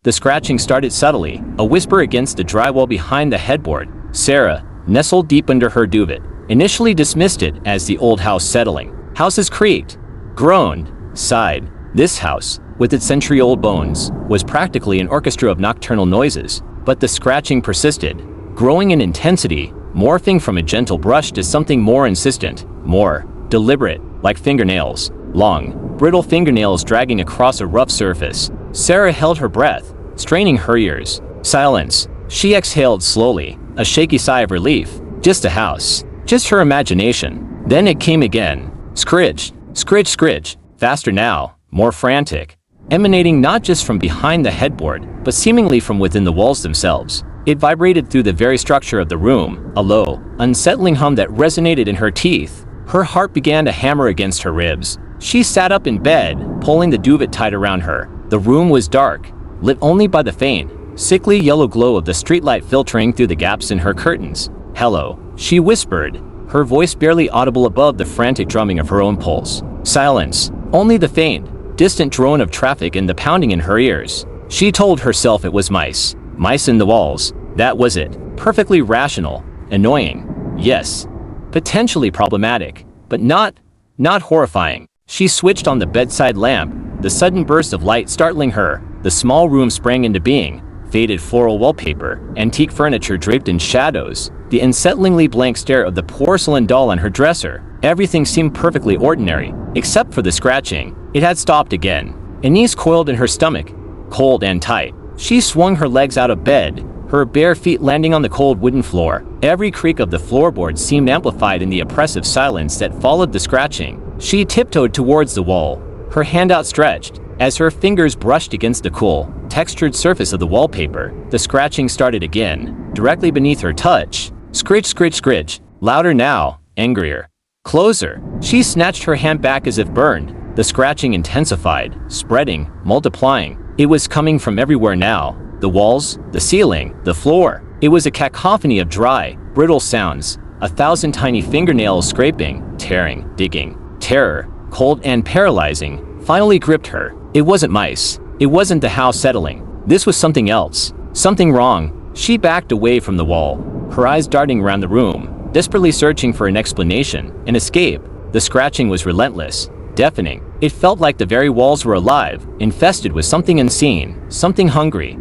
The scratching started subtly, a whisper against the drywall behind the headboard. Sarah, nestled deep under her duvet, initially dismissed it as the old house settling. Houses creaked, groaned, sighed. This house, with its century-old bones, was practically an orchestra of nocturnal noises. But the scratching persisted, growing in intensity, morphing from a gentle brush to something more insistent, more deliberate, like fingernails. Long, brittle fingernails dragging across a rough surface. Sarah held her breath, straining her ears. Silence. She exhaled slowly, a shaky sigh of relief. Just a house. Just her imagination. Then it came again. Scritch, scritch, scritch. Faster now, more frantic. Emanating not just from behind the headboard, but seemingly from within the walls themselves. It vibrated through the very structure of the room, a low, unsettling hum that resonated in her teeth. Her heart began to hammer against her ribs. She sat up in bed, pulling the duvet tight around her. The room was dark, lit only by the faint, sickly yellow glow of the streetlight filtering through the gaps in her curtains. "Hello," she whispered, her voice barely audible above the frantic drumming of her own pulse. Silence. Only the faint, distant drone of traffic and the pounding in her ears. She told herself it was mice. Mice in the walls. That was it. Perfectly rational. Annoying. Yes. Potentially problematic. But not horrifying. She switched on the bedside lamp, the sudden burst of light startling her. The small room sprang into being. Faded floral wallpaper, antique furniture draped in shadows, the unsettlingly blank stare of the porcelain doll on her dresser. Everything seemed perfectly ordinary, except for the scratching. It had stopped again. A knees coiled in her stomach, cold and tight. She swung her legs out of bed, her bare feet landing on the cold wooden floor. Every creak of the floorboards seemed amplified in the oppressive silence that followed the scratching. She tiptoed towards the wall, her hand outstretched. As her fingers brushed against the cool, textured surface of the wallpaper, the scratching started again, directly beneath her touch. Scritch, scritch, scritch. Louder now, angrier. Closer. She snatched her hand back as if burned. The scratching intensified, spreading, multiplying. It was coming from everywhere now. The walls, the ceiling, the floor. It was a cacophony of dry, brittle sounds. 1,000 tiny fingernails scraping, tearing, digging. Terror, cold and paralyzing, finally gripped her. It wasn't mice. It wasn't the house settling. This was something else. Something wrong. She backed away from the wall, her eyes darting around the room, desperately searching for an explanation, an escape. The scratching was relentless, deafening. It felt like the very walls were alive, infested with something unseen, something hungry.